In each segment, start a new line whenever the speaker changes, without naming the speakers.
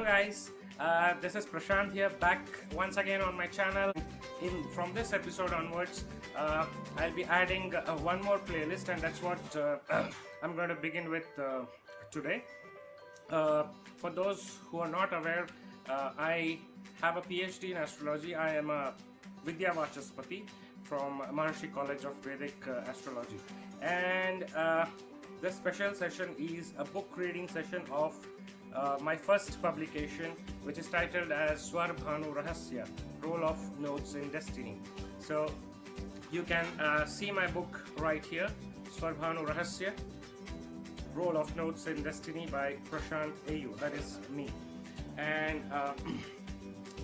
guys, this is Prashant here, back once again on my channel. From this episode onwards, I'll be adding one more playlist, and that's what I'm going to begin with today. For those who are not aware, I have a PhD in astrology. I am a Vidya Vachaspati from Maharshi College of Vedic Astrology, and this special session is a book reading session of my first publication, which is titled as Swarbhanu Rahasya, Role of Nodes in Destiny. So you can see my book right here, Swarbhanu Rahasya, Role of Nodes in Destiny by Prashant AU, that is me. And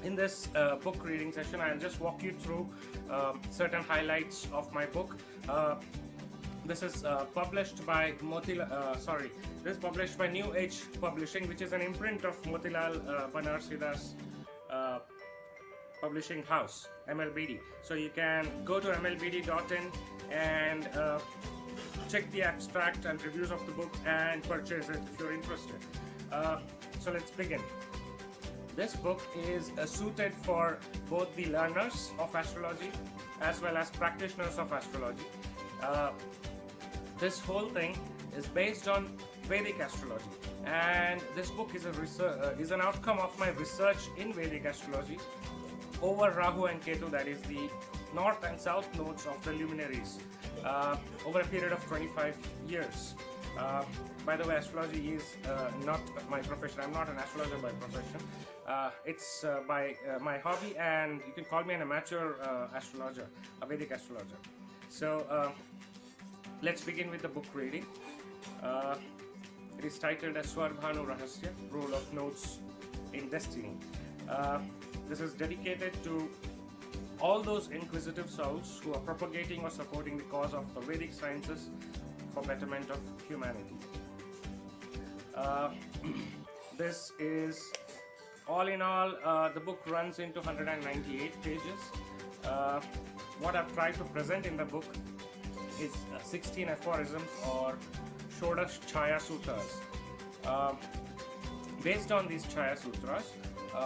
in this book reading session, I'll just walk you through certain highlights of my book. This is published by this is published by New Age Publishing, which is an imprint of Motilal Banarsidass publishing house, MLBD. So you can go to mlbd.in and check the abstract and reviews of the book and purchase it if you're interested. So let's begin. This book is suited for both the learners of astrology as well as practitioners of astrology. This whole thing is based on Vedic astrology, and this book is an outcome of my research in Vedic astrology over Rahu and Ketu, that is the north and south nodes of the luminaries, over a period of 25 years. By the way, astrology is not my profession. I'm not an astrologer by profession. It's by my hobby, and you can call me an amateur astrologer, a Vedic astrologer. So let's begin with the book reading. It is titled as Swarbhanu Rahasya, Role of Nodes in Destiny. This is dedicated to all those inquisitive souls who are propagating or supporting the cause of the Vedic sciences for betterment of humanity. This is, all in all, the book runs into 198 pages. What I've tried to present in the book is 16 aphorisms or Shodash Chaya Sutras. Based on these Chaya Sutras,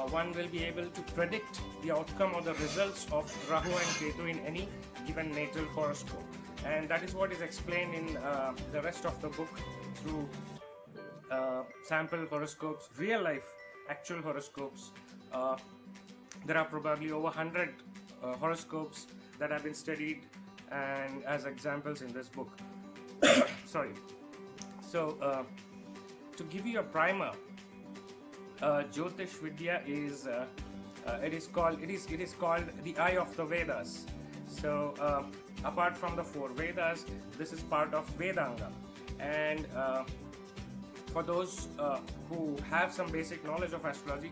one will be able to predict the outcome or the results of Rahu and Ketu in any given natal horoscope. And that is what is explained in the rest of the book through sample horoscopes, real life actual horoscopes. There are probably over 100 horoscopes that have been studied and as examples in this book. Sorry. So to give you a primer, Jyotish Vidya is it is called the eye of the Vedas. So apart from the 4 Vedas, this is part of Vedanga. And for those who have some basic knowledge of astrology,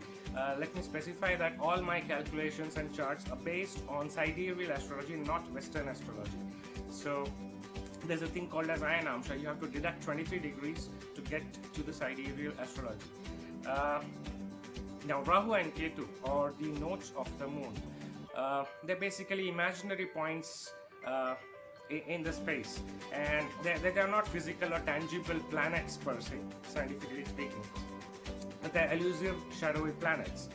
let me specify that all my calculations and charts are based on sidereal astrology, not Western astrology. So there's a thing called as Ayanamsha. You have to deduct 23 degrees to get to the sidereal astrology. Now Rahu and Ketu, or the nodes of the moon, they're basically imaginary points in the space, and they are not physical or tangible planets per se, scientifically speaking, but they're elusive, shadowy planets.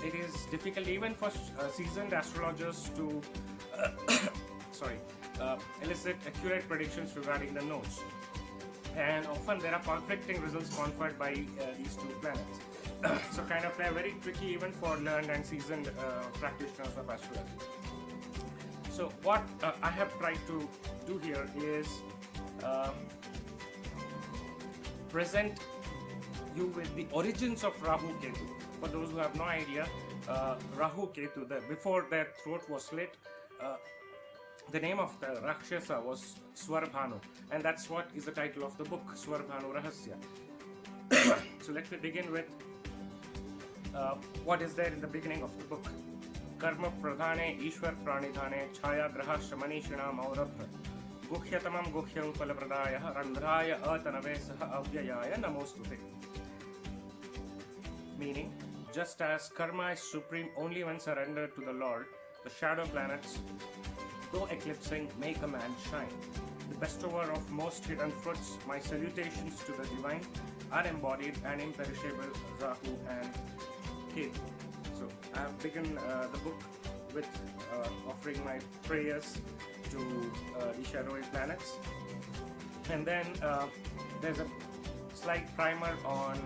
It is difficult even for seasoned astrologers to elicit accurate predictions regarding the nodes, and often there are conflicting results conferred by these 2 planets. So kind of they're very tricky even for learned and seasoned practitioners of astrology. So what I have tried to do here is present you with the origins of Rahu Ketu. For those who have no idea, Rahu Ketu, before their throat was slit, the name of the Rakshasa was Swarbhanu, and that's what is the title of the book, Swarbhanu Rahasya. So let me begin with what is there in the beginning of the book. Karma pradhane ishwar pranidhane chaya grahasya manishinam aurabha guhyatamam guhyam falapradayah randhraya atanave saha avyayaya namostute. Meaning, just as karma is supreme only when surrendered to the Lord, the shadow planets, though eclipsing, make a man shine. The bestower of most hidden fruits, my salutations to the divine, unembodied and imperishable Rahu and Ketu. So I have begun the book with offering my prayers to the shadowy planets, and then there's a slight primer on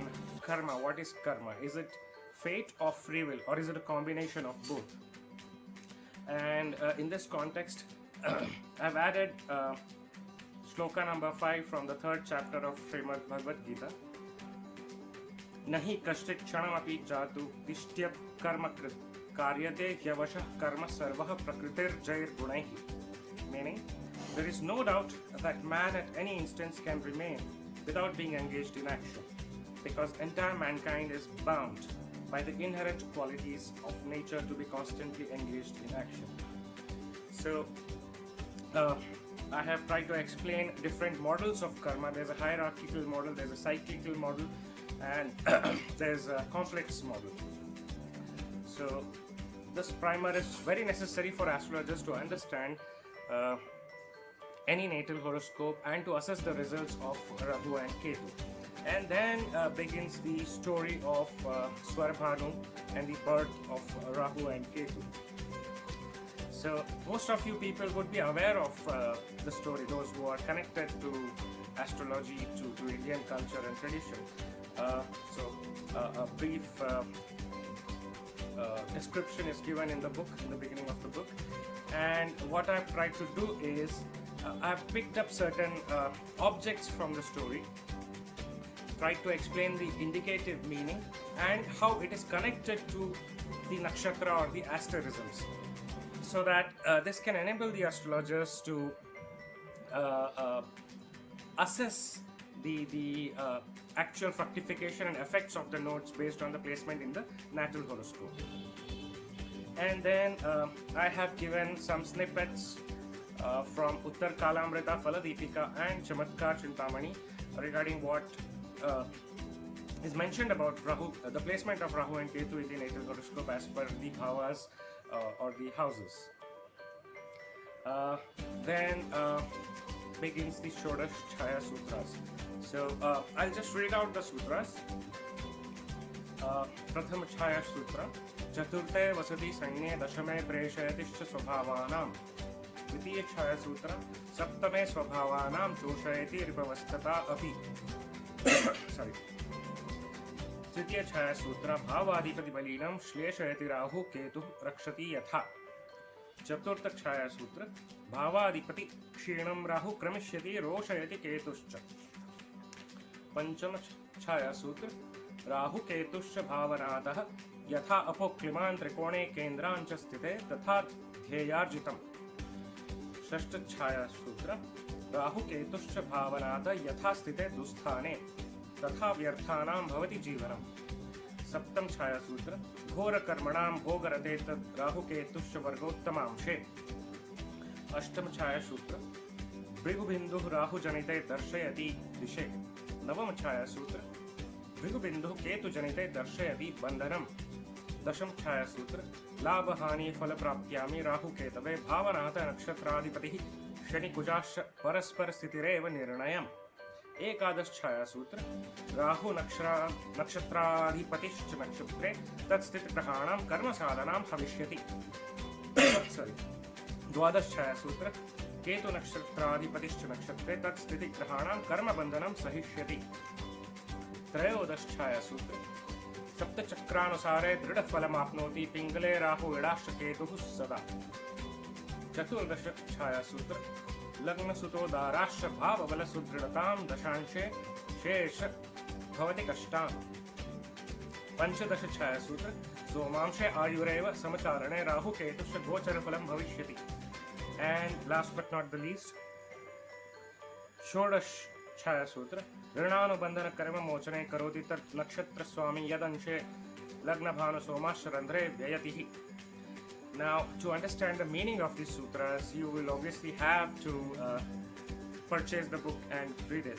karma. What is karma? Is it fate or free will, or is it a combination of both? And in this context, I've added shloka number 5 from the 3rd chapter of Srimad Bhagavad Gita. Nahi kashtit kshanamapi jatu tishtyap karma krit karyate yavashah karma sarvah prakritir jair gunaihi. Meaning, there is no doubt that man at any instance can remain without being engaged in action, because entire mankind is bound by the inherent qualities of nature to be constantly engaged in action. So, I have tried to explain different models of karma. There's a hierarchical model, there's a cyclical model, and there's a complex model. So, this primer is very necessary for astrologers to understand any natal horoscope and to assess the results of Rahu and Ketu. And then begins the story of Swarbhanu and the birth of Rahu and Ketu. So most of you people would be aware of the story, those who are connected to astrology, to Indian culture and tradition. A brief description is given in the book, in the beginning of the book. And what I've tried to do is, I've picked up certain objects from the story, tried to explain the indicative meaning and how it is connected to the nakshatra or the asterisms, so that this can enable the astrologers to assess the actual fructification and effects of the nodes based on the placement in the natal horoscope. And then I have given some snippets from Uttar Kalamrita, Faladipika and Chamatkar Chintamani regarding what is mentioned about Rahu, the placement of Rahu and Ketu in the natal horoscope as per the bhavas or the houses. Then begins the Shodash Chaya Sutras. So I'll just read out the sutras. Pratham Chaya Sutra. Chaturte Vasati Saigne Dashame Preshayatishcha Swabhavanam. Dvitiya Chaya Sutra. Saptame Swabhavanam Choshayati Ripavastata Api. Sorry. Tritiya Chaya Sutra. Bhavadipati Balinam Shleshayati Rahu Ketu Rakshati Yatha. Chaturta Chaya Sutra. Bhavadipati Kshinam Rahu Kramishyati Roshayati Ketuscha. Panchama Chaya Sutra. Rahu Ketuscha Bhavanatah Yatha Apokliman Trikone Kendrancha Sthite Tatha Dhyayarjitam. Shashta Chaya Sutra. Rahu Ketuscha Bhavanatah Yatha Sthite Dusthane Tatha Vyarthanam Bhavati Jivanam. Saptam Chaya Sutra. Ghora Karmanam Bhogarate Tat Rahu Ketuscha Vargottamamshe. Ashtam Chaya Sutra. Brigubindu Rahu Janite Darshayati Dishe. Navam Chaya Sutra. Brigubindu Ketu Janite Darshayati Bandhanam. Dasham Chaya Sutra. Labhani Falapraptyami Rahu Ketave Bhavanata Nakshatradipati Shani Kujasha Paraspar Sthitireva Nirnayam. Ekadash Chaya Sutra. Rahu Nakshatradipatish Nakshatre Tat Sthit Grahanam Karma Sadhanam Havishyati. Sorry. Dwadash Chaya Sutra. Ketu Nakshatradipatish Nakshatre Tat Sthiti Grahanam Karma Bandhanam Sahishyati. Trayodash Chaya Sutra. Sapta Chakranusare Drida Phalamapnoti Pingale Rahu Vedasha Ketuhu Sada. Chaturdash Chaya Sutra. Lagna Suto Darasha Bhava Vala Sudridatam Dashanshe Shesha Bhavati Kashtam. Panchadasha Chaya Sutra. Somamshe Ayureva Samacharane Rahu Ketusha Gochara Phalam Bhavishyati. And last but not the least, Shodash Chaya Sutra. Rinanubandhana Karma Mochane Karoti Tat Nakshatra Swami Yadanshe Lagna Bhanu Somash Randre Vyayatihi. Now, to understand the meaning of these sutras, you will obviously have to purchase the book and read it,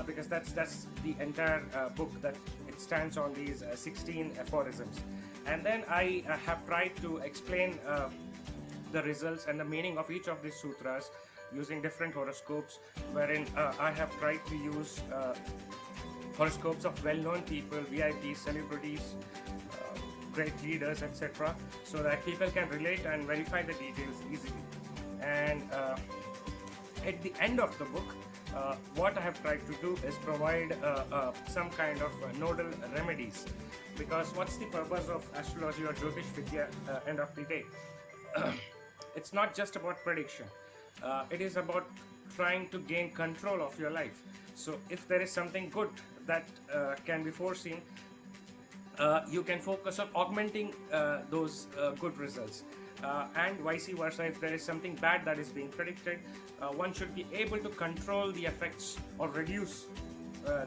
because that's the entire book, that it stands on these 16 aphorisms. And then I have tried to explain the results and the meaning of each of these sutras using different horoscopes, wherein I have tried to use horoscopes of well-known people, VIPs, celebrities, great leaders, etc., so that people can relate and verify the details easily. And at the end of the book, what I have tried to do is provide some kind of nodal remedies, because what's the purpose of astrology or Jyotish Vidya end of the day? It's not just about prediction. It is about trying to gain control of your life. So if there is something good that can be foreseen, you can focus on augmenting those good results. And vice versa, if there is something bad that is being predicted, one should be able to control the effects or reduce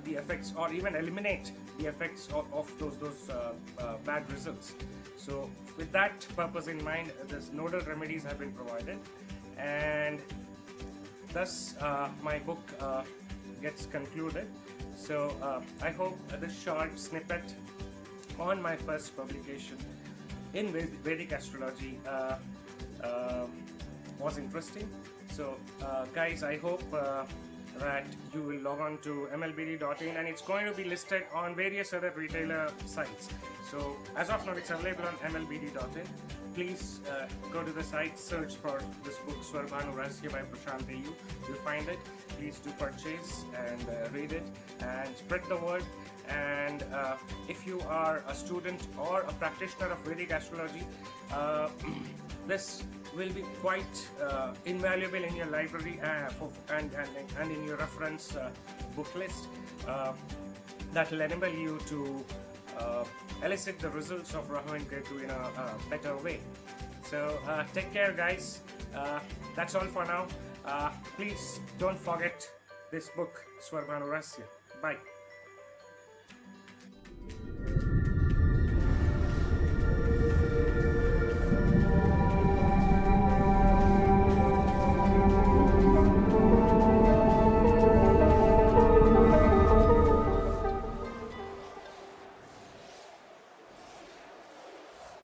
the effects or even eliminate the effects of those bad results. So with that purpose in mind, this nodal remedies have been provided, and thus my book gets concluded. So I hope this short snippet on my first publication in Vedic astrology was interesting. So guys, I hope that you will log on to mlbd.in, and it's going to be listed on various other retailer sites. So as of now, it's available on mlbd.in. Please go to the site, search for this book, Swarbhanu Rahasya by Prashant. You'll find it. Please do purchase and read it and spread the word. And if you are a student or a practitioner of Vedic astrology, this will be quite invaluable in your library and in your reference book list. That will enable you to elicit the results of Rahu and Ketu in a better way. So take care, guys. That's all for now. Please don't forget this book, Swarbhanu Rahasya. Bye.